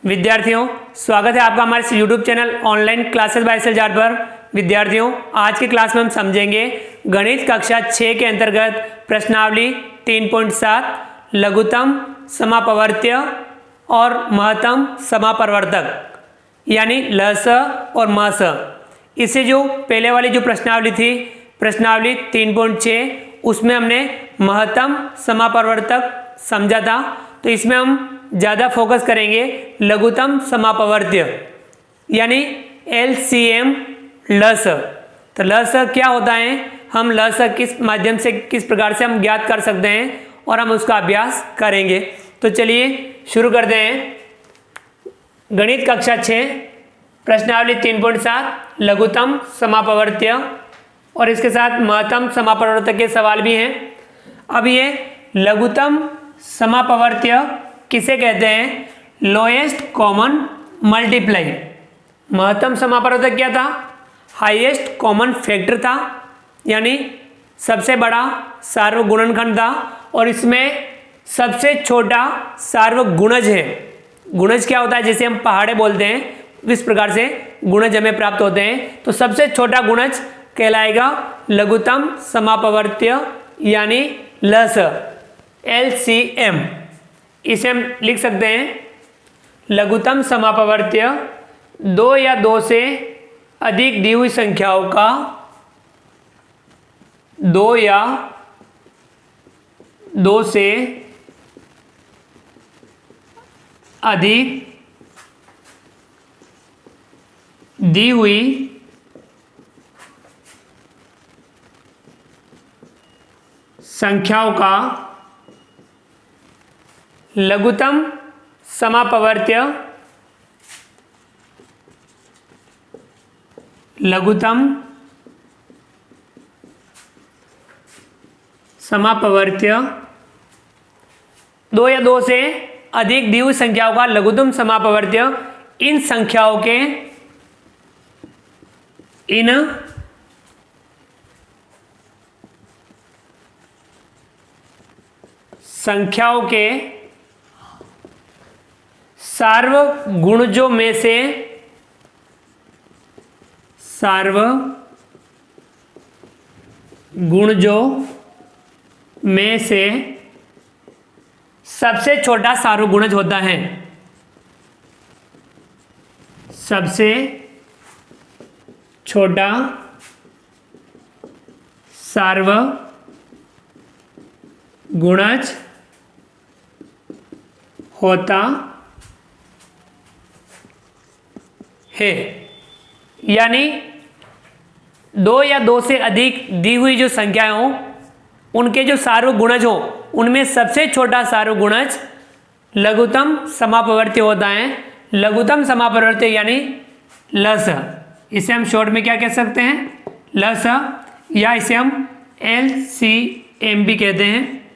विद्यार्थियों, स्वागत है आपका हमारे इस YouTube channel online classes bye SL. Jat पर। विद्यार्थियों, आज की क्लास में हम समझेंगे गणित कक्षा 6 के अंतर्गत प्रश्नावली 3.7 लघुत्तम समापवर्त्य और महत्तम समापवर्तक यानी लस और मस। इससे जो पहले वाली जो प्रश्नावली थी, प्रश्नावली 3.6, उसमें हमने महत्तम समापवर्तक समझा था। तो इसमें हम ज़्यादा फोकस करेंगे लघुत्तम समापवर्त्य यानी LCM लस। तो लस क्या होता है, हम लस किस माध्यम से किस प्रकार से हम ज्ञात कर सकते हैं और हम उसका अभ्यास करेंगे। तो चलिए शुरू करते हैं। गणित कक्षा 6 प्रश्नावली 3.7 लघुत्तम समापवर्त्य और इसके साथ महत्तम समापवर्तक के सवाल भी हैं। अब ये लघुत्तम समापवर्त्य किसे कहते हैं? Lowest common multiply. महत्तम समापवर्तक क्या था? हाईएस्ट कॉमन फैक्टर था, यानी सबसे बड़ा सार्वगुणनखंड था और इसमें सबसे छोटा सार्वगुणज है। गुणज क्या होता है? जैसे हम पहाड़े बोलते हैं, इस प्रकार से गुणज हमें प्राप्त होते हैं। तो सबसे छोटा गुणज कहलाएगा लघुत्तम समापवर्त्य यानी लस, LCM। इसे हम लिख सकते हैं लघुत्तम समापवर्त्य दो या दो से अधिक दी हुई संख्याओं का दो या दो से अधिक दी हुई संख्याओं का लघुत्तम समापवर्त्य लघुत्तम समापवर्त्य दो या दो से अधिक दी हुई संख्याओं का लघुत्तम समापवर्त्य इन संख्याओं के सार्वगुणजों में से सबसे छोटा सार्वगुणज होता है। सबसे छोटा सार्वगुणज होता है, यानी दो या दो से अधिक दी हुई जो संख्याएं हों उनके जो सार्वगुणज हो उनमें सबसे छोटा सार्वगुणज लघुत्तम समापवर्त्य होता है। लघुत्तम समापवर्त्य यानी लस। इसे हम शॉर्ट में क्या कह सकते हैं? लस, या इसे हम LCM भी कहते हैं।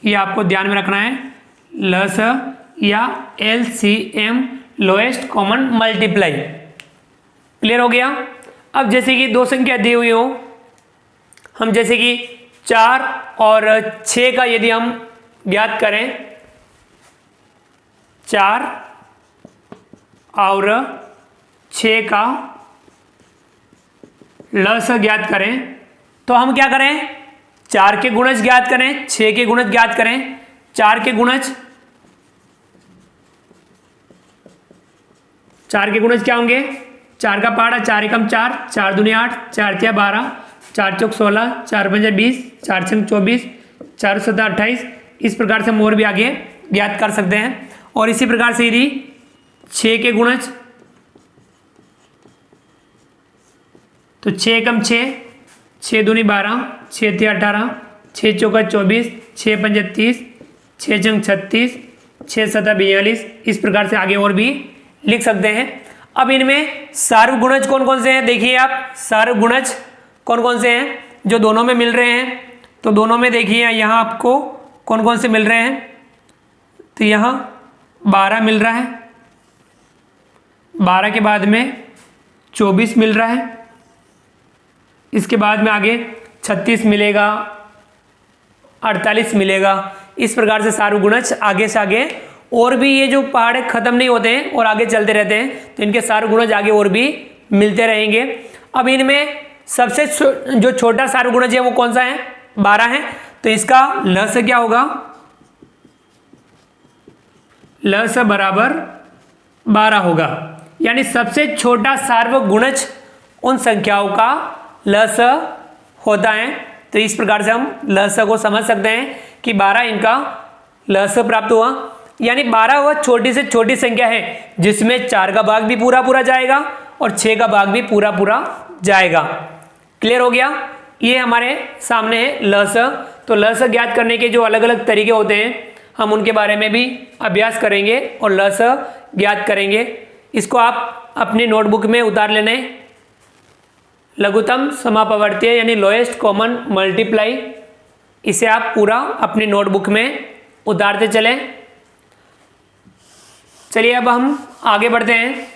ये आपको ध्यान में रखना है, लस या LCM lowest common multiply. Clear हो गया? अब जैसे कि दो संख्या दी हुई हो, हम जैसे कि 4 और 6 का यदि हम ज्ञात करें, 4 और 6 का लस ज्ञात करें, तो हम क्या करें? 4 के गुणज ज्ञात करें, 6 के गुणज ज्ञात करें। 4 के गुणज क्या होंगे? 4 का पहाड़ा 4 एकम 4, 4 दूनी 8, 4 तिया 12, 4 चौक 16, 4 पंजा 20, 4 छंग 24, 4 सत्ता 28। इस प्रकार से हम और भी आगे ज्ञात कर सकते हैं। और इसी प्रकार से यदि 6 के गुणज, तो 6 एकम 6, 6 दूनी 12, 6 तिया 18, 6 चौका 24, 6 पंजा 30, 6 छंग 36, 6 सत्ता 42। इस प्रकार से आगे और भी लिख सकते हैं। अब इनमें सार्वगुणज कौन कौन से हैं? देखिए आप, सार्वगुणज कौन कौन से हैं जो दोनों में मिल रहे हैं? तो दोनों में देखिए यहाँ आपको कौन कौन से मिल रहे हैं। तो यहाँ 12 मिल रहा है, 12 के बाद में 24 मिल रहा है, इसके बाद में आगे 36 मिलेगा, 48 मिलेगा। इस प्रकार से सार्वगुणज आगे से आगे और भी ये जो पहाड़ खत्म नहीं होते हैं और आगे चलते रहते हैं, तो इनके सार्वगुणज आगे और भी मिलते रहेंगे। अब इनमें सबसे जो छोटा सार्वगुणज है वो कौन सा है? 12 है। तो इसका लस क्या होगा? लस बराबर 12 होगा। यानी सबसे छोटा सार्वगुणज उन संख्याओं का लस होता है। तो इस प्रकार से हम लस को समझ सकते हैं कि 12 इनका लस प्राप्त हुआ। यानी 12 वह छोटी से छोटी संख्या है जिसमें 4 का भाग भी पूरा पूरा जाएगा और 6 का भाग भी पूरा पूरा जाएगा। क्लियर हो गया? ये हमारे सामने है लस। तो लस ज्ञात करने के जो अलग अलग तरीके होते हैं हम उनके बारे में भी अभ्यास करेंगे और लस ज्ञात करेंगे। इसको आप अपनी नोटबुक में उतार लेने। लघुत्तम समापवर्तीय यानी लोएस्ट कॉमन मल्टीप्लाई, इसे आप पूरा अपनी नोटबुक में उतारते चलें। चलिए अब हम आगे बढ़ते हैं।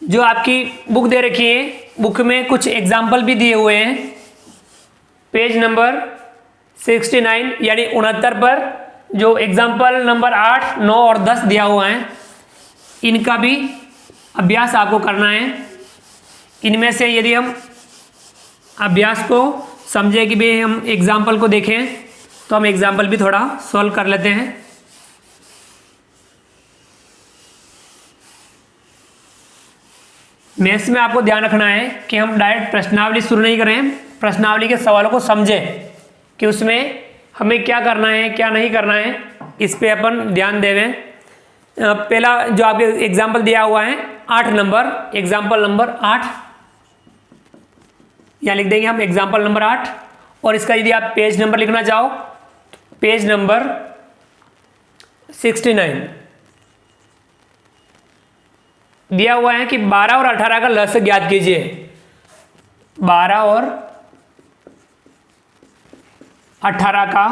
जो आपकी बुक दे रखी है, बुक में कुछ एग्जाम्पल भी दिए हुए हैं। पेज नंबर 69 यानी 69 पर जो एग्जाम्पल नंबर 8, 9 और 10 दिया हुआ है, इनका भी अभ्यास आपको करना है। इनमें से यदि हम अभ्यास को समझे कि भाई हम एग्जाम्पल को देखें, तो हम एग्जाम्पल भी थोड़ा सॉल्व कर लेते हैं। मैथ्स में आपको ध्यान रखना है कि हम डायरेक्ट प्रश्नावली शुरू नहीं करें, प्रश्नावली के सवालों को समझें कि उसमें हमें क्या करना है क्या नहीं करना है, इस पे अपन ध्यान देवें। पहला जो आपके एग्जाम्पल दिया हुआ है 8 नंबर, एग्जाम्पल नंबर 8, यहाँ लिख देंगे हम एग्जाम्पल नंबर 8। और इसका यदि आप पेज नंबर लिखना चाहो, पेज नंबर 69 दिया हुआ है कि 12 और 18 का लस ज्ञात कीजिए। 12 और 18 का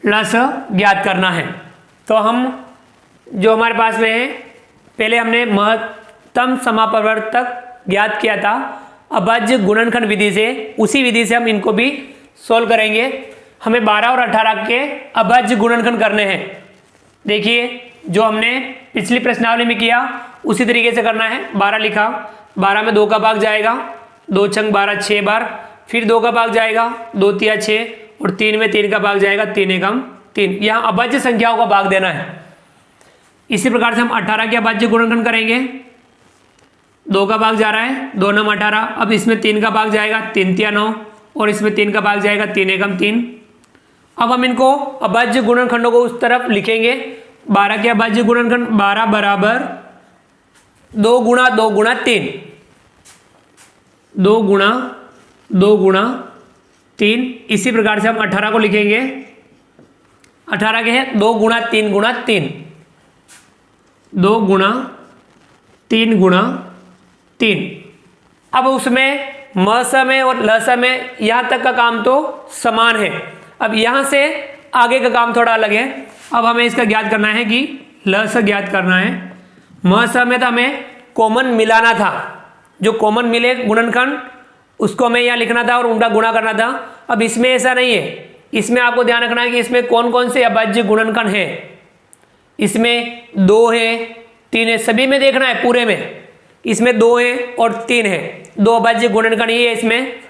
लस ज्ञात करना है। तो हम जो हमारे पास में है, पहले हमने महत्तम समापवर्तक ज्ञात किया था अभाज्य गुणनखंड विधि से, उसी विधि से हम इनको भी सोल्व करेंगे। हमें 12 और 18 के अभाज्य गुणनखंड करने हैं। देखिए जो हमने पिछली प्रश्नावली में किया उसी तरीके से करना है। 12 लिखा, 12 में 2 का भाग जाएगा, 2 छंग 12 6 बार, फिर 2 का भाग जाएगा, 2 तिया 6 और 3 में 3 का भाग जाएगा, 3 एकम 3। यहाँ अभाज्य संख्याओं का भाग देना है। इसी प्रकार से हम 18 के अभाज्य गुणनखंड करेंगे। 2 का भाग जा रहा है, 2 9 18। अब इसमें 3 का भाग जाएगा, 3 तिया 9 और इसमें 3 का भाग जाएगा, 3 एकम 3। अब हम इनको अभाज्य गुणनखंडों को उस तरफ लिखेंगे। 12 के अभाज्य गुणनखंड 12 बराबर 2 गुणा 2 गुणा 3, 2 गुणा 2 गुणा 3। इसी प्रकार से हम 18 को लिखेंगे। 18 के हैं 2 गुणा 3 गुणा 3, 2 गुणा 3 गुणा 3। अब उसमें म समय और ल समय यहाँ तक का काम तो समान है। अब यहाँ से आगे का काम थोड़ा अलग है। अब हमें इसका ज्ञात करना है कि ल से ज्ञात करना है। म समय तो हमें कॉमन मिलाना था, जो कॉमन मिले गुणनखंड उसको हमें यहाँ लिखना था और उनका गुणा करना था। अब इसमें ऐसा नहीं है, इसमें आपको ध्यान रखना है कि इसमें कौन कौन से अभाज्य गुणनखंड है। इसमें 2 है, 3 है, सभी में देखना है पूरे में। इसमें 2 है और 3 है, 2 अभाज्य गुणनखंड ही है इसमें।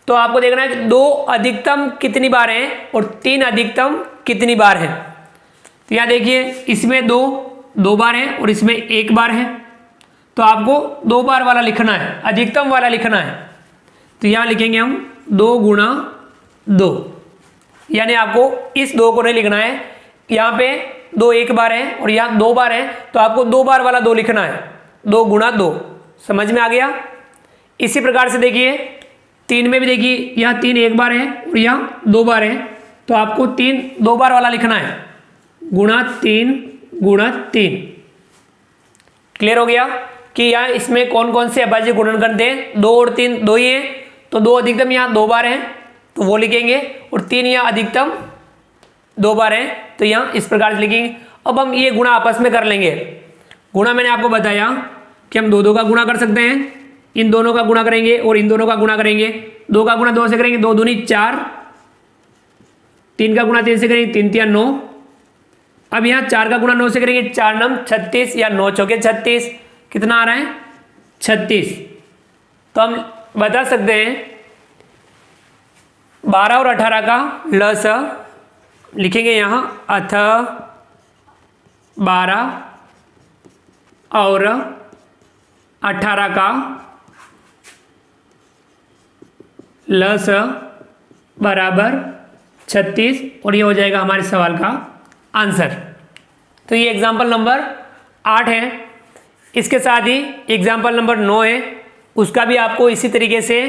तो आपको देखना है कि 2 अधिकतम कितनी बार हैं और 3 अधिकतम कितनी बार हैं। तो यहाँ देखिए इसमें 2 बार हैं और इसमें 1 बार है। तो आपको 2 बार वाला लिखना है, अधिकतम वाला लिखना है। तो यहाँ लिखेंगे हम 2 गुणा 2, यानी आपको इस 2 को नहीं लिखना है। यहाँ पे 2 1 बार है और यहाँ 2 बार है, तो आपको 2 बार वाला 2 लिखना है। 2 गुणा 2, समझ में आ गया। इसी प्रकार से देखिए 3 में भी देखिए यहाँ 3 1 बार है और यहाँ 2 बार है, तो आपको 3 2 बार वाला लिखना है, गुणा 3 गुणा 3। क्लियर हो गया कि यहाँ इसमें कौन कौन से अभाज्य गुणनखंड थे। 2 और 3 2 ही हैं, तो 2 अधिकतम यहाँ 2 बार हैं तो वो लिखेंगे, और 3 यहाँ अधिकतम 2 बार हैं तो यहाँ इस प्रकार से लिखेंगे। अब हम ये गुणा आपस में कर लेंगे। गुणा मैंने आपको बताया कि हम 2 2 का गुणा कर सकते हैं, इन दोनों का गुणा करेंगे और इन दोनों का गुणा करेंगे। 2 का गुणा 2 से करेंगे, 2 दूनी 4, 3 का गुणा 3 से करेंगे 3 तिया 9। अब यहाँ 4 का गुणा 9 से करेंगे 4 नम 36 या 9 चौके 36, कितना आ रहा है 36। तो हम बता सकते हैं 12 और 18 का लस लिखेंगे यहाँ अथ 12 और 18 का लस बराबर 36 और ये हो जाएगा हमारे सवाल का आंसर। तो ये एग्जाम्पल नंबर 8 है। इसके साथ ही एग्जाम्पल नंबर 9 है, उसका भी आपको इसी तरीके से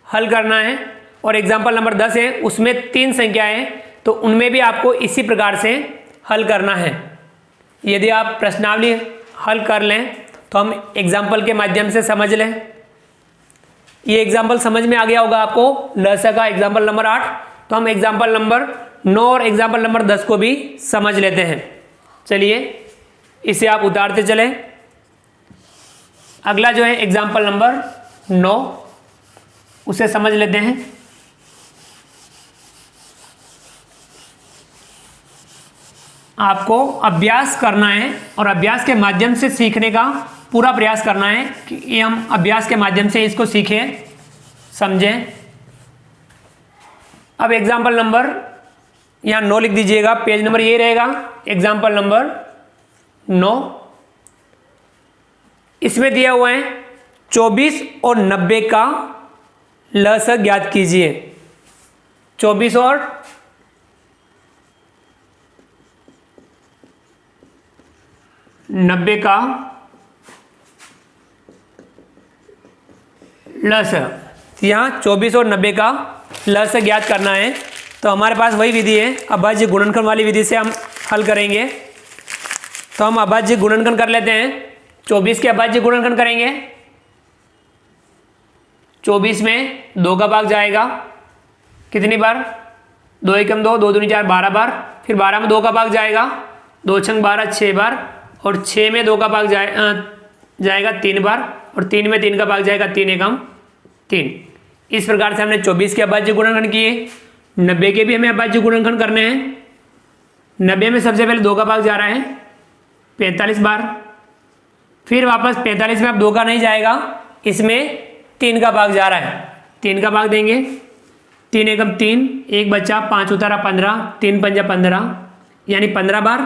हल करना है। और एग्जाम्पल नंबर 10 है, उसमें 3 संख्याएं हैं, तो उनमें भी आपको इसी प्रकार से हल करना है। यदि आप प्रश्नावली हल कर लें तो हम एग्जाम्पल के माध्यम से समझ लें। ये एग्जाम्पल समझ में आ गया होगा आपको, लसा का एग्जाम्पल नंबर 8। तो हम एग्जाम्पल नंबर 9 और एग्जाम्पल नंबर 10 को भी समझ लेते हैं। चलिए इसे आप उतारते चलें। अगला जो है एग्जाम्पल नंबर 9, उसे समझ लेते हैं। आपको अभ्यास करना है और अभ्यास के माध्यम से सीखने का पूरा प्रयास करना है कि हम अभ्यास के माध्यम से इसको सीखें, समझें। अब एग्जाम्पल नंबर यहाँ 9 लिख दीजिएगा, पेज नंबर ये रहेगा एग्जाम्पल नंबर 9। इसमें दिया हुआ है 24 और 90 का लस ज्ञात कीजिए। 24 और 90 का लस। यहाँ 24 और 90 का लस ज्ञात करना है। तो हमारे पास वही विधि है, अभाज्य गुणनखंड वाली विधि से हम हल करेंगे। तो हम अभाज्य गुणनखंड कर लेते हैं। 24 के अभाज्य गुणनखंड करेंगे। 24 में 2 का भाग जाएगा कितनी बार, 2 एकम 2, 2 दूनी 4, 12 बार। फिर 12 में 2 का भाग जाएगा, 2 छंग 12, 6 बार। और 6 में 2 का भाग जाएगा 3 बार। और 3 में 3 का भाग जाएगा 3 एकम 3। इस प्रकार से हमने 24 के अभाज्य गुणनखंड किए। 90 के भी हमें अभाज्य गुणनखंड करने हैं। 90 में सबसे पहले 2 का भाग जा रहा है 45 बार। फिर वापस 45 में अब 2 का नहीं जाएगा, इसमें 3 का भाग जा रहा है। 3 का भाग देंगे, 3 एकम 3, 1 बचा, 5 उतारा 15, 3 पंजा 15, यानी 15 बार।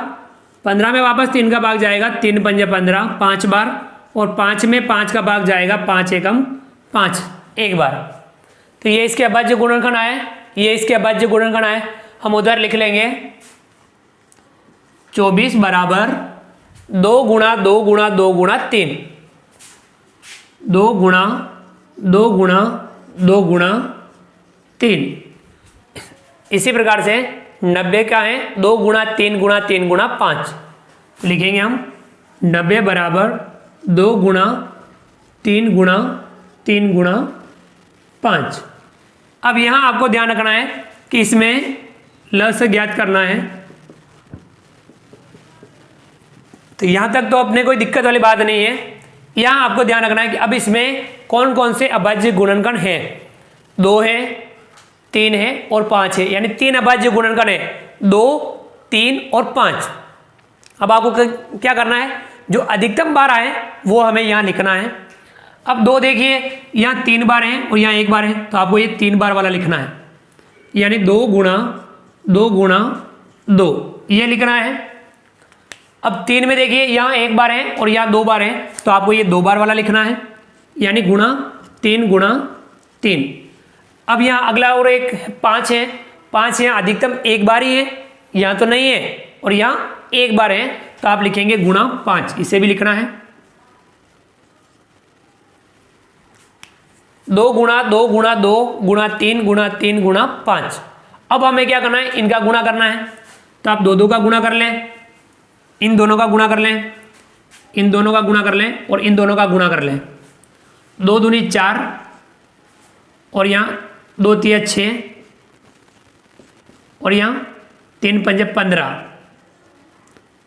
15 में वापस 3 का भाग जाएगा, 3 पंजा 15, 5 बार। और 5 में 5 का भाग जाएगा, 5 एकम 5, 1 बार। तो ये इसके अभाज्य गुणनखंड आए, ये इसके अभाज्य गुणनखंड आए। हम उधर लिख लेंगे 24 बराबर 2 गुणा 2 गुणा 2 गुणा 3, 2 गुणा 2 गुणा 2 गुणा 3। इसी प्रकार से 90 का है 2 गुणा 3 गुणा 3 गुणा 5। लिखेंगे हम 90 बराबर 2 गुणा 3 गुणा 3 गुणा 5। अब यहाँ आपको ध्यान रखना है कि इसमें लस ज्ञात करना है। तो यहाँ तक तो अपने कोई दिक्कत वाली बात नहीं है। यहाँ आपको ध्यान रखना है कि अब इसमें कौन कौन से अभाज्य गुणनखंड हैं। 2 है, 3 है और 5 है, यानी 3 अभाज्य गुणनखंड है, 2, 3 और 5। अब आपको क्या करना है, जो अधिकतम बार आए वो हमें यहाँ लिखना है। अब 2 देखिए, यहाँ 3 बार है और यहाँ 1 बार है, तो आपको ये 3 बार वाला लिखना है, यानी 2 गुणा 2 गुणा 2 ये लिखना है। अब 3 में देखिए यहाँ 1 बार है और यहाँ 2 बार है, तो आपको ये 2 बार वाला लिखना है, यानी गुणा 3 गुणा 3। अब यहाँ अगला और एक 5 है, 5 यहाँ अधिकतम 1 बार ही है, यहाँ तो नहीं है, और यहाँ 1 बार है, तो आप लिखेंगे गुणा 5, इसे भी लिखना है। 2 गुणा 2 गुणा 2 गुणा 3 गुणा 3 गुणा 5। अब हमें क्या करना है, इनका गुणा करना है। तो आप 2 का गुणा कर लें, इन दोनों का गुणा कर लें, इन दोनों का गुणा कर लें और इन दोनों का गुणा कर लें। 2 दूनी 4 और यहाँ 2 तिया 6 और यहाँ 3 पंजे 15।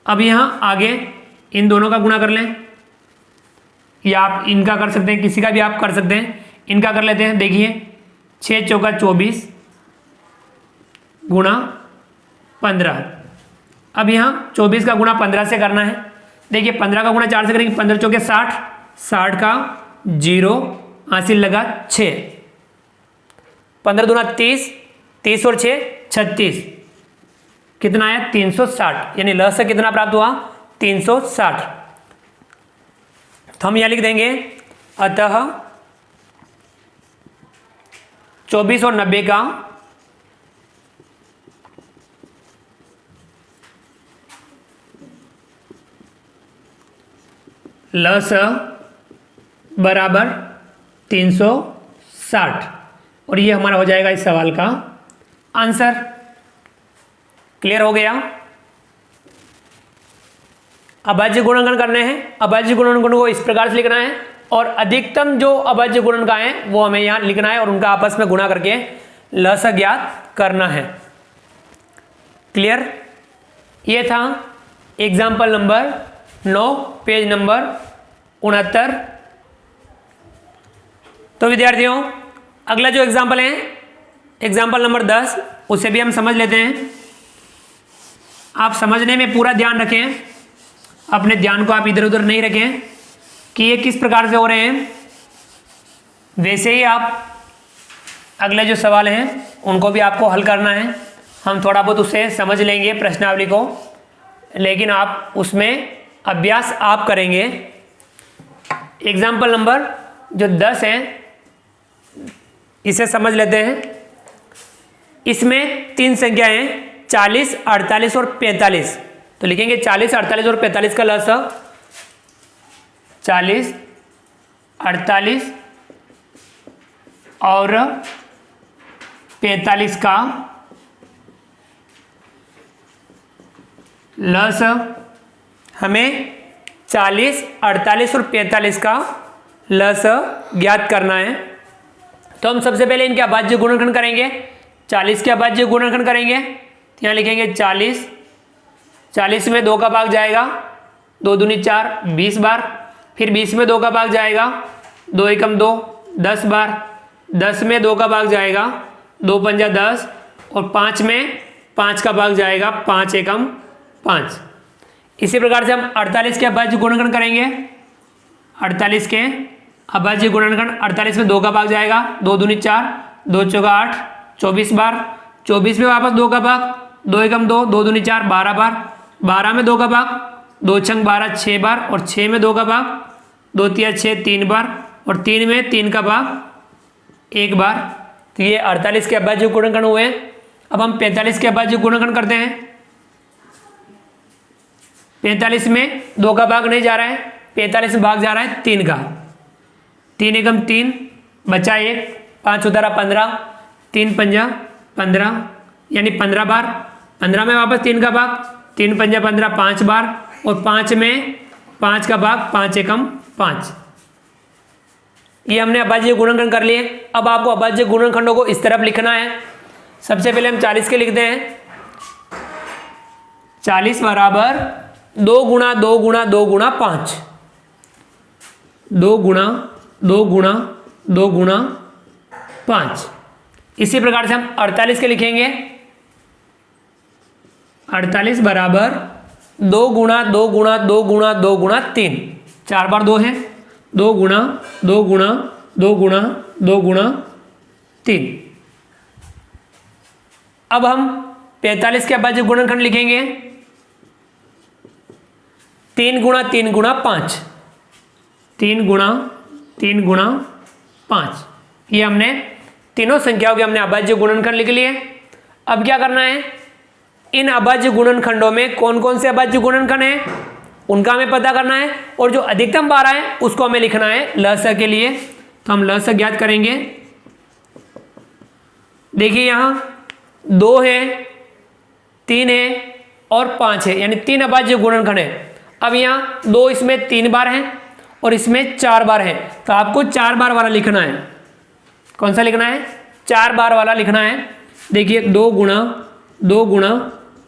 अब यहाँ आगे इन दोनों का गुणा कर लें, या आप इनका कर सकते हैं, किसी का भी आप कर सकते हैं। इनका कर लेते हैं, देखिए 6 चौका 24 गुणा 15। अब यहाँ 24 का गुणा 15 से करना है। देखिए 15 का गुणा 4 से करेंगे, 15 चौके 60, 60 का 0 हासिल लगा 6, 15 दूना 30, 30 और 6 36, कितना आया 360, यानी ल से कितना प्राप्त हुआ 360। तो हम यह लिख देंगे अतः 24 और 90 का लस बराबर 360, और ये हमारा हो जाएगा इस सवाल का आंसर। क्लियर हो गया। अभाज्य गुणनखंड करने हैं। अभाज्य गुणनखंड को इस प्रकार से लिखना है और अधिकतम जो अभाज्य गुणनखंड है वो हमें यहाँ लिखना है और उनका आपस में गुणा करके लस ज्ञात करना है। क्लियर। ये था एग्जाम्पल नंबर 9 पेज नंबर 69। तो विद्यार्थियों अगला जो एग्जाम्पल है एग्जाम्पल नंबर 10, उसे भी हम समझ लेते हैं। आप समझने में पूरा ध्यान रखें, अपने ध्यान को आप इधर उधर नहीं रखें कि ये किस प्रकार से हो रहे हैं। वैसे ही आप अगले जो सवाल हैं उनको भी आपको हल करना है। हम थोड़ा बहुत उसे समझ लेंगे प्रश्नावली को, लेकिन आप उसमें अभ्यास आप करेंगे। एग्जाम्पल नंबर जो 10 है इसे समझ लेते हैं। इसमें 3 संख्याएं हैं 40, 48 और 45। तो लिखेंगे 40, 48 और 45 का लस 40, 48 और 45 का लस हमें 40, 48 और 45 का लस ज्ञात करना है। तो हम सबसे पहले इनके अभाज्य गुणनखंड करेंगे। 40 के अभाज्य गुणनखंड करेंगे, यहाँ लिखेंगे 40, 40 में 2 का भाग जाएगा, 2 दूनी 4 20 बार, फिर 20 में 2 का भाग जाएगा, 2 एकम 2 10 बार, 10 में 2 का भाग जाएगा, 2 पंजा 10, और 5 में 5 का भाग जाएगा, 5 एकम 5। इसी प्रकार से हम 48 के अभाज्य गुणनखंड करेंगे। 48 के अभाज्य गुणनखंड, 48 में 2 का भाग जाएगा, 2 दूनी 4, 2 चौका 8 24 बार, 24 में वापस 2 का भाग, 2 एकम 2, 2 दूनी 4 12 बार, 12 में 2 का भाग, 2 छंग 12 6 बार, और 6 में 2 का भाग, 2 तिया 6 3 बार, और 3 में 3 का भाग 1 बार। तो ये 48 के अभाज्य गुणनखंड हुए। अब हम 45 के अभाज्य गुणनखंड करते हैं। 45 में 2 का भाग नहीं जा रहा है, 45 में भाग जा रहा है 3 का, 3 एकम 3 बचा 1, 5 उतारा 15, 3 पंजा 15, यानी 15 बार, 15 में वापस 3 का भाग, 3 पंजा 15 5 बार, और 5 में 5 का भाग, 5 एकम 5। ये हमने अभाज्य गुणनखंड कर लिए। अब आपको अभाज्य गुणनखंडों को इस तरफ लिखना है। सबसे पहले हम 40 के लिखते हैं। 40 बराबर 2 गुणा 2 गुणा 2 गुणा 5, 2 गुणा 2 गुणा 2 गुणा 5। इसी प्रकार से हम 48 के लिखेंगे। 48 बराबर 2 गुणा 2 गुणा 2 गुणा 2 गुणा 3, 4 बार 2 है, 2 गुणा 2 गुणा 2 गुणा 2 गुणा 3। अब हम 45 के अभाज्य गुणनखंड लिखेंगे। 3 गुणा 3 गुणा 5, 3 गुणा 3 गुणा 5। ये हमने तीनों संख्याओं के हमने अभाज्य गुणनखंड लिख लिए। अब क्या करना है, इन अभाज्य गुणनखंडों में कौन कौन से अभाज्य गुणनखंड हैं उनका हमें पता करना है, और जो अधिकतम बार है उसको हमें लिखना है लस के लिए। तो हम लस ज्ञात करेंगे। देखिए यहाँ 2 है, 3 है और 5 है, यानी 3 अभाज्य गुणनखंड है। अब यहाँ 2 इसमें 3 बार हैं और इसमें 4 बार है, तो आपको 4 बार वाला लिखना है। कौन सा लिखना है, 4 बार वाला लिखना है। देखिए 2 गुणा 2 गुणा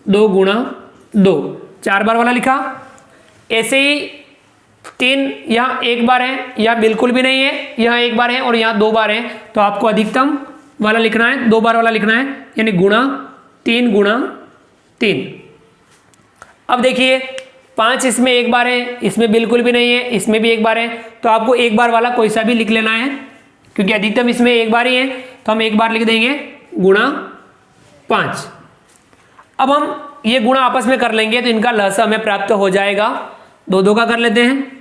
2 गुणा 2, 4 बार वाला लिखा। ऐसे ही 3 यहाँ 1 बार है, यहाँ बिल्कुल भी नहीं है, यहाँ 1 बार है और यहाँ 2 बार है, तो आपको अधिकतम वाला लिखना है, 2 बार वाला लिखना है, यानी गुणा 3 गुणा 3। अब देखिए 5 इसमें एक बार है, इसमें बिल्कुल भी नहीं है, इसमें भी एक बार है, तो आपको एक बार वाला कोई सा भी लिख लेना है, क्योंकि अधिकतम इसमें एक बार ही है, तो हम एक बार लिख देंगे गुणा 5। अब हम ये गुणा आपस में कर लेंगे तो इनका लसाअ हमें प्राप्त हो जाएगा। 2 का कर लेते हैं,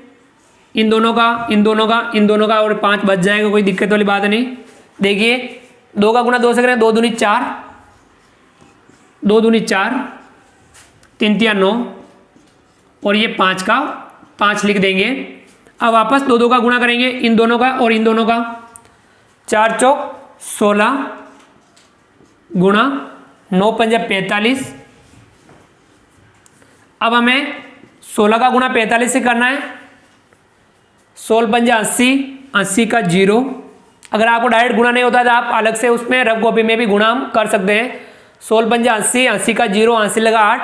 इन दोनों का, इन दोनों का, इन दोनों का, और 5 बच जाएगा, कोई दिक्कत वाली बात नहीं। देखिए 2 का गुणा 2 से करें, 2 दूनी 4, 2 दूनी 4, 3 तिया 9, और ये 5 का 5 लिख देंगे। अब वापस 2 का गुणा करेंगे, इन दोनों का और इन दोनों का, 4 चौक 16 गुणा 9 पंजा 45। अब हमें 16 का गुणा 45 से करना है, 16 पंजा 80, 80 का 0। अगर आपको डायरेक्ट गुणा नहीं होता तो आप अलग से उसमें रफ कॉपी में भी गुणा हम कर सकते हैं। 16 पंजा 80, 80 का 0, 80 लगा 8,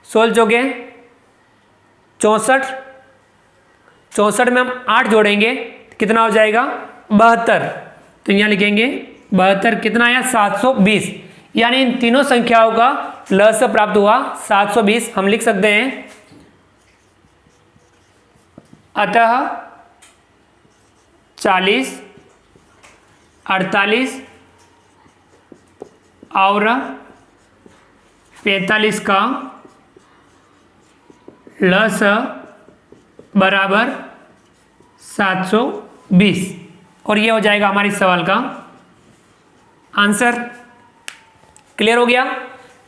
16 चौके 64, 64 में हम 8 जोड़ेंगे, कितना हो जाएगा 72। तो यहाँ लिखेंगे 72, कितना आया 720, यानी इन तीनों संख्याओं का लसाअ प्राप्त हुआ 720 हम लिख सकते हैं। अतः 40, 48 और 45 का लसाअ बराबर 720, और ये हो जाएगा हमारे सवाल का आंसर। क्लियर हो गया।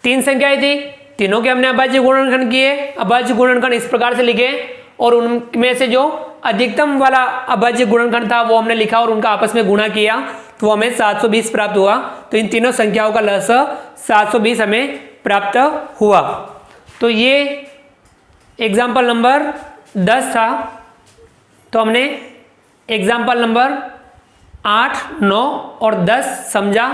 3 संख्याएं थी, तीनों के हमने अभाज्य गुणनखंड किए। अभाज्य गुणनखंड इस प्रकार से लिखे, और उनमें से जो अधिकतम वाला अभाज्य गुणनखंड था वो हमने लिखा और उनका आपस में गुणा किया, तो हमें 720 प्राप्त हुआ। तो इन तीनों संख्याओं का लसाअ 720 हमें प्राप्त हुआ। तो ये एग्जाम्पल नंबर 10 था। तो हमने एग्जाम्पल नंबर 8, 9 और 10 समझा।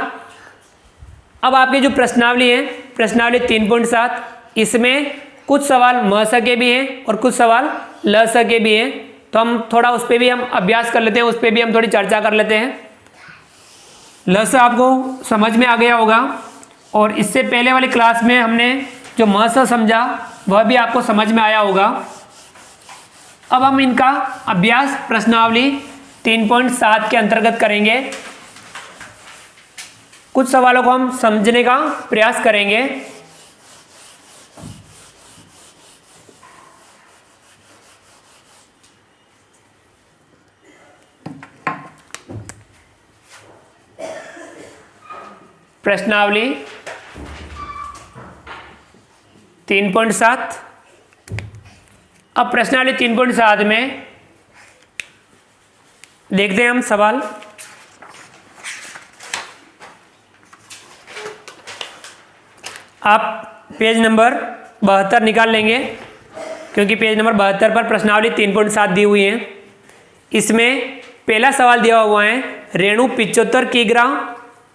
अब आपकी जो प्रश्नावली है, प्रश्नावली 3.7, इसमें कुछ सवाल महसा के भी हैं और कुछ सवाल लसा के भी हैं। तो हम थोड़ा उस पर भी हम अभ्यास कर लेते हैं, उस पर भी हम थोड़ी चर्चा कर लेते हैं। लसा आपको समझ में आ गया होगा, और इससे पहले वाली क्लास में हमने जो महसा समझा वह भी आपको समझ में आया होगा। अब हम इनका अभ्यास प्रश्नावली 3.7 के अंतर्गत करेंगे। कुछ सवालों को हम समझने का प्रयास करेंगे। प्रश्नावली 3.7। अब प्रश्नावली 3.7 में देखते हैं हम सवाल। आप पेज नंबर 72 निकाल लेंगे, क्योंकि पेज नंबर 72 पर प्रश्नावली 3.7 दी हुई है। इसमें पहला सवाल दिया हुआ है, रेणु 75 किग्रा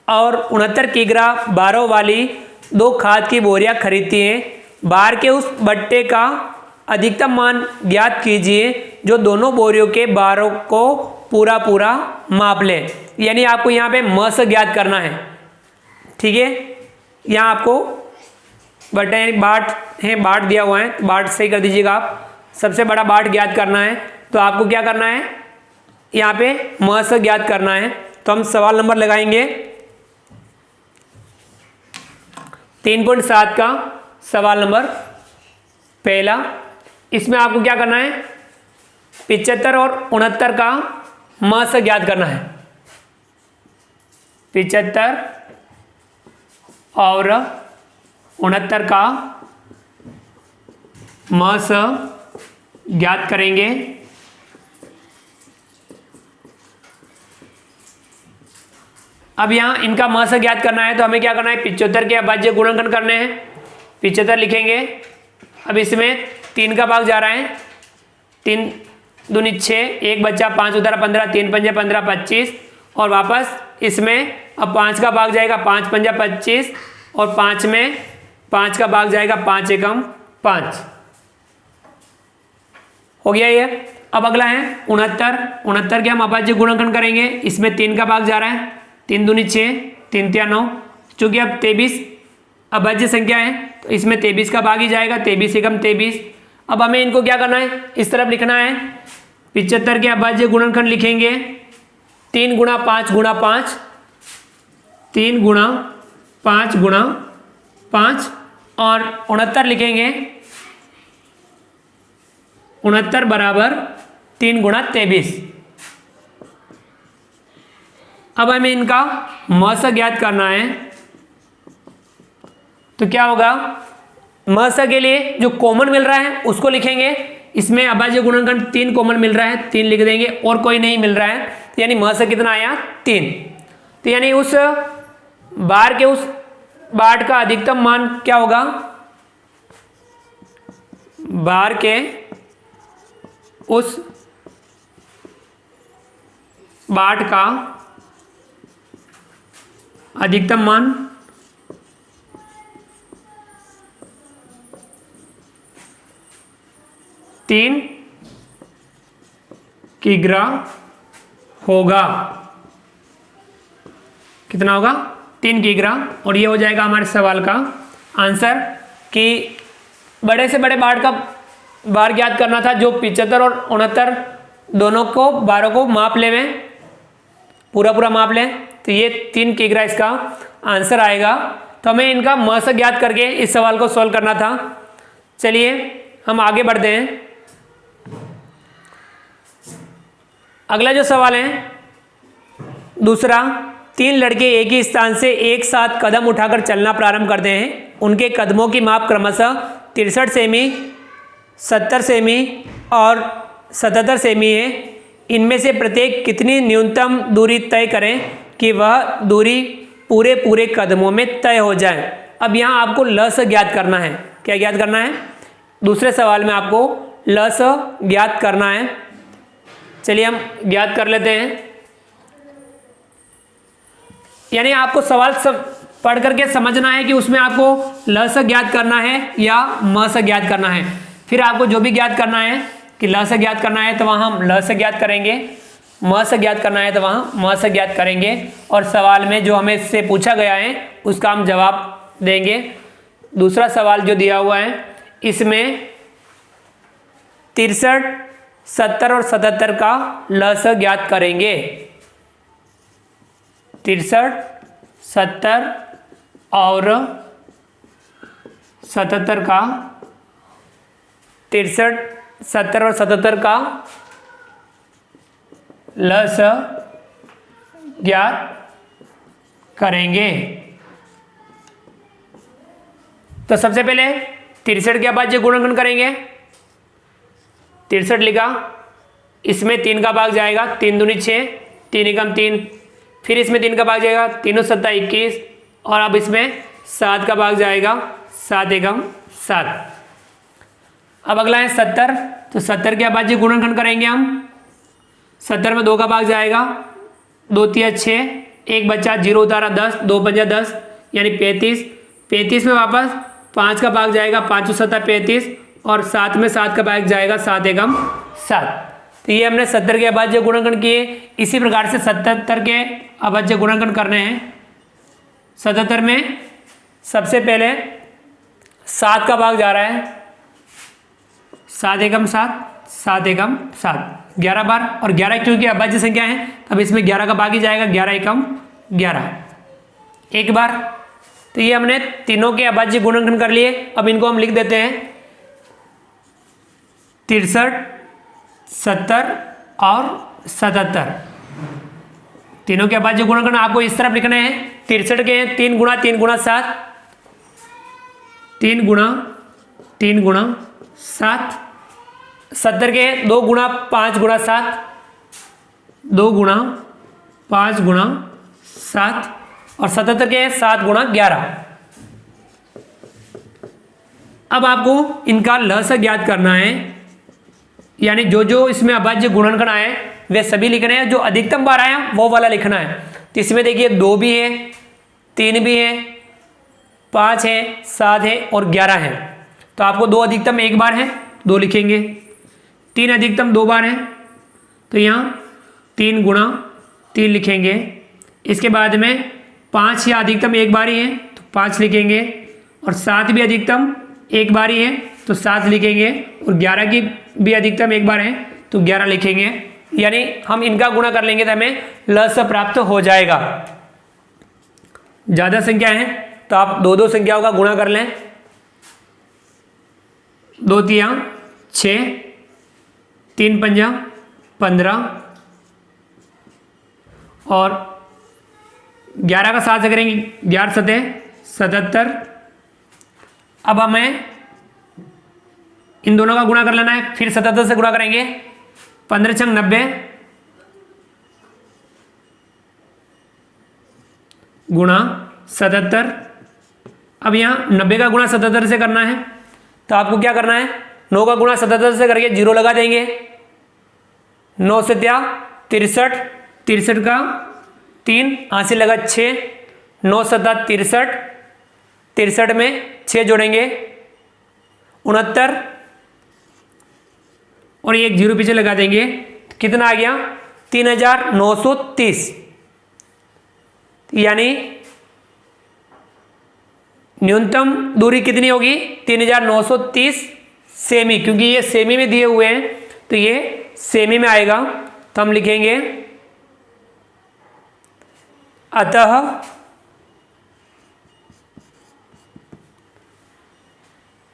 और 69 किग्रा बारों वाली 2 खाद की बोरियां खरीदती हैं। बार के उस बट्टे का अधिकतम मान ज्ञात कीजिए जो दोनों बोरियों के बारों को पूरा पूरा माप ले। यानी आपको यहाँ पे महसा ज्ञात करना है, ठीक है। यहाँ आपको बट्टे यानी बाट है, बाट दिया हुआ है, बाट सही कर दीजिएगा आप। सबसे बड़ा बाट ज्ञात करना है, तो आपको क्या करना है, यहाँ पे महसा ज्ञात करना है। तो हम सवाल नंबर लगाएंगे 3.7 का सवाल नंबर पहला। इसमें आपको क्या करना है, 75 और 69 का महसा ज्ञात करना है। 75 और 69 का महसा ज्ञात करेंगे। अब यहाँ इनका महसा ज्ञात करना है, तो हमें क्या करना है, 75 के अभाज्य गुणनखंड करने हैं। 75 लिखेंगे। अब इसमें 3 का भाग जा रहा है, 3 दूनी 6, 1 बच्चा 5 उधर 15, 3 पंजे 15, 25, और वापस इसमें अब 5 का भाग जाएगा, 5 पंजा 25, और 5 में 5 का भाग जाएगा, 5 एकम 5 हो गया ये। अब अगला है 69 के हम अभाज्य गुणनखंड करेंगे। इसमें 3 का भाग जा रहा है, 3 दूनी 6, 3 तिया 9, चूंकि अब 23 अभाज्य संख्या है तो इसमें 23 का भाग ही जाएगा, 23 एकम 23। अब हमें इनको क्या करना है, इस तरफ लिखना है। 75 के अभाज्य गुणनखंड लिखेंगे 3 गुणा 5 गुणा 5, 3 गुणा 5 गुणा 5, और 69 लिखेंगे 69 बराबर 3 गुणा 23। अब हमें इनका मस ज्ञात करना है, तो क्या होगा, मस के लिए जो कॉमन मिल रहा है उसको लिखेंगे। इसमें अभाज्य गुणनखंड 3 कॉमन मिल रहा है, 3 लिख देंगे, और कोई नहीं मिल रहा है, यानी मस कितना आया 3। तो यानी उस बार के उस बाट का अधिकतम मान क्या होगा, बार के उस बाट का अधिकतम मान 3 किग्रा होगा। कितना होगा, 3 किग्रा। और ये हो जाएगा हमारे सवाल का आंसर कि बड़े से बड़े बार का बार ज्ञात करना था, जो 75 और 69 दोनों को बारों को माप ले, पूरा माप लें, तो ये 3 किग्रा इसका आंसर आएगा। तो हमें इनका मस ज्ञात करके इस सवाल को सॉल्व करना था। चलिए हम आगे बढ़ते हैं। अगला जो सवाल है दूसरा, 3 लड़के एक ही स्थान से एक साथ कदम उठाकर चलना प्रारंभ करते हैं। उनके कदमों की माप क्रमशः 63 सेमी, 70 सेमी और 77 सेमी है। इनमें से प्रत्येक कितनी न्यूनतम दूरी तय करें कि वह दूरी पूरे कदमों में तय हो जाए। अब यहाँ आपको लस ज्ञात करना है। क्या ज्ञात करना है, दूसरे सवाल में आपको लस ज्ञात करना है। चलिए हम ज्ञात कर लेते हैं। यानी आपको सवाल पढ़ करके समझना है कि उसमें आपको लस ज्ञात करना है या मस ज्ञात करना है। फिर आपको जो भी ज्ञात करना है कि लस ज्ञात करना है तो वहाँ हम लस ज्ञात करेंगे, मस ज्ञात करना है तो वहाँ मस ज्ञात करेंगे, और सवाल में जो हमें इससे पूछा गया है उसका हम जवाब देंगे। दूसरा सवाल जो दिया हुआ है इसमें 63, 70 और 77 का लस ज्ञात करेंगे। 63, 70 और 77 का 63, 70 और 77 का लस ज्ञात करेंगे। तो सबसे पहले 63 के अभाज्य गुणनखंड करेंगे। 63 लिखा, इसमें 3 का भाग जाएगा, 3 दूनी 6, 3 एकम 3, फिर इसमें 3 का भाग जाएगा, 3 7 21, और अब इसमें 7 का भाग जाएगा, 7 एकम 7। अब अगला है 70, तो 70 के अभाज्य गुणनखंड करेंगे हम। 70 में 2 का भाग जाएगा, 2 3 6, 1 बचा, 0 उतारा 10, 2 5 10, यानी 35। 35 में वापस 5 का भाग जाएगा, 5 7 35, और 7 में 7 का भाग जाएगा, 7 एकम 7। तो ये हमने 70 के अभाज्य गुणनखंड किए। इसी प्रकार से 77 के अभाज्य गुणनखंड करने हैं। 77 में सबसे पहले 7 का भाग जा रहा है, 7 एकम 7, 7 एकम 7, 11 बार, और 11 क्योंकि अभाज्य संख्या है तब इसमें 11 का भाग ही जाएगा, 11 एकम 11, एक बार। तो ये हमने तीनों के अभाज्य गुणनखंड कर लिए। अब इनको हम लिख देते हैं 63, 70 और 77। तीनों के अभाज्य गुणनखंड आपको इस तरफ लिखने हैं। 63 के हैं 3 गुणा 3 गुणा 7, 3 गुणा 3 गुणा 7। 70 के 2 गुणा 5 गुणा 7, 2 गुणा 5 गुणा 7, और 77 के 7 गुणा 11। अब आपको इनका लस ज्ञात करना है, यानी जो जो इसमें अभाज्य गुणनखंड आए वे सभी लिखने हैं, जो अधिकतम बार आया वो वाला लिखना है। तो इसमें देखिए 2 भी है, 3 भी है, 5 है, 7 है और 11 है। तो आपको 2 अधिकतम 1 बार है, 2 लिखेंगे। 3 अधिकतम 2 बार है, तो यहाँ 3 गुणा 3 लिखेंगे। इसके बाद में 5 या अधिकतम 1 बार ही है तो 5 लिखेंगे। और 7 भी अधिकतम एक बार ही है तो 7 लिखेंगे, और 11 की भी अधिकतम एक बार है तो 11 लिखेंगे। यानी हम इनका गुणा कर लेंगे तो हमें लस प्राप्त हो जाएगा। ज़्यादा संख्या है तो आप दो दो संख्याओं का गुणा कर लें। 2 तिया 6, 3 पंजा 15 और 11 का 7 से करेंगे 11 सतह 77। अब हमें इन दोनों का गुणा कर लेना है, फिर 77 से गुणा करेंगे। 15 छंग 90 गुणा 77। अब यहाँ 90 का गुणा 77 से करना है तो आपको क्या करना है, 9 का गुणा 77 से करके 0 लगा देंगे। 9 से 63, 63 का 3 हासिल लगा 6, 9 7 63, 63 में 6 जोड़ेंगे 69 और एक 0 पीछे लगा देंगे। कितना आ गया 3930। यानी न्यूनतम दूरी कितनी होगी 3930 सेमी, क्योंकि ये सेमी में दिए हुए हैं तो ये सेमी में आएगा। तो हम लिखेंगे अतः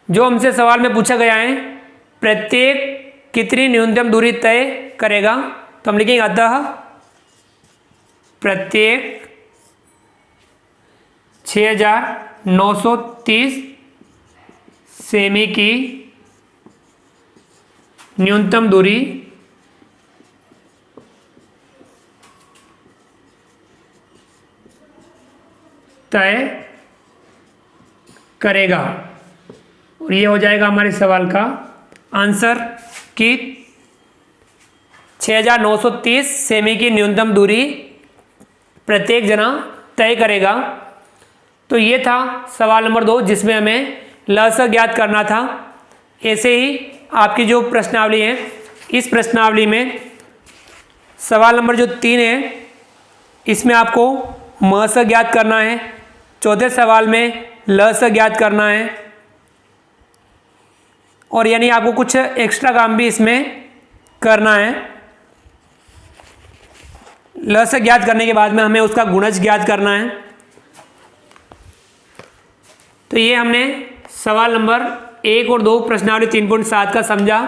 जो हमसे सवाल में पूछा गया है प्रत्येक कितनी न्यूनतम दूरी तय करेगा, तो हम लिखेंगे अतः प्रत्येक 6930 सेमी की न्यूनतम दूरी तय करेगा। और ये हो जाएगा हमारे सवाल का आंसर कि 6930 सेमी की न्यूनतम दूरी प्रत्येक जना तय करेगा। तो ये था सवाल नंबर 2 जिसमें हमें लस ज्ञात करना था। ऐसे ही आपकी जो प्रश्नावली है, इस प्रश्नावली में सवाल नंबर जो 3 है इसमें आपको मस ज्ञात करना है। चौथे सवाल में लस ज्ञात करना है। और यानी आपको कुछ एक्स्ट्रा काम भी इसमें करना है। लस ज्ञात करने के बाद में हमें उसका गुणज ज्ञात करना है। तो ये हमने सवाल नंबर 1 और 2 प्रश्नावली 3.7 का समझा।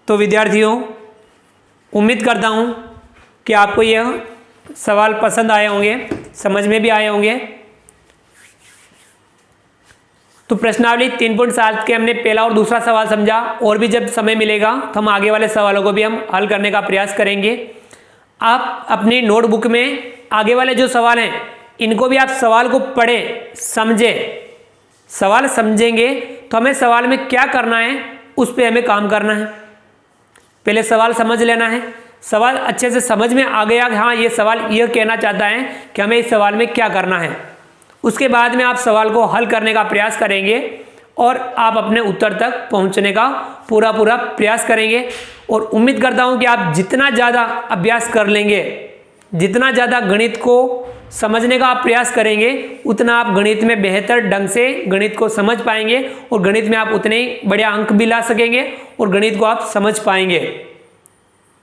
तो विद्यार्थियों, उम्मीद करता हूँ कि आपको यह सवाल पसंद आए होंगे, समझ में भी आए होंगे। तो प्रश्नावली 3.7 के हमने पहला और दूसरा सवाल समझा, और भी जब समय मिलेगा तो हम आगे वाले सवालों को भी हम हल करने का प्रयास करेंगे। आप अपनी नोटबुक में आगे वाले जो सवाल हैं इनको भी आप सवाल को पढ़ें, समझें। सवाल समझेंगे तो हमें सवाल में क्या करना है उस पर हमें काम करना है। पहले सवाल समझ लेना है। सवाल अच्छे से समझ में आ गया कि हाँ ये सवाल यह कहना चाहता है कि हमें इस सवाल में क्या करना है, उसके बाद में आप सवाल को हल करने का प्रयास करेंगे और आप अपने उत्तर तक पहुंचने का पूरा प्रयास करेंगे। और उम्मीद करता हूं कि आप जितना ज़्यादा अभ्यास कर लेंगे, जितना ज़्यादा गणित को समझने का आप प्रयास करेंगे, उतना आप गणित में बेहतर ढंग से गणित को समझ पाएंगे और गणित में आप उतने ही बड़े अंक भी ला सकेंगे और गणित को आप समझ पाएंगे।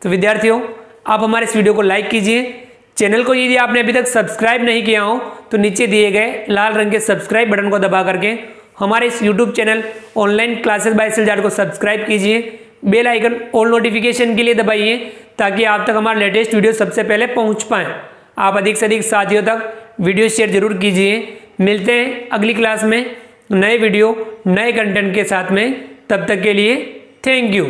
तो विद्यार्थियों, आप हमारे इस वीडियो को लाइक कीजिए। चैनल को यदि आपने अभी तक सब्सक्राइब नहीं किया हो तो नीचे दिए गए लाल रंग के सब्सक्राइब बटन को दबा करके हमारे इस YouTube channel online classes bye SLJARD को सब्सक्राइब कीजिए। बेल आइकन ऑल नोटिफिकेशन के लिए दबाइए ताकि आप तक हमारा लेटेस्ट वीडियो सबसे पहले पहुंच पाएँ। आप अधिक से अधिक साथियों तक वीडियो शेयर जरूर कीजिए। मिलते हैं अगली क्लास में नए वीडियो नए कंटेंट के साथ में। तब तक के लिए थैंक यू।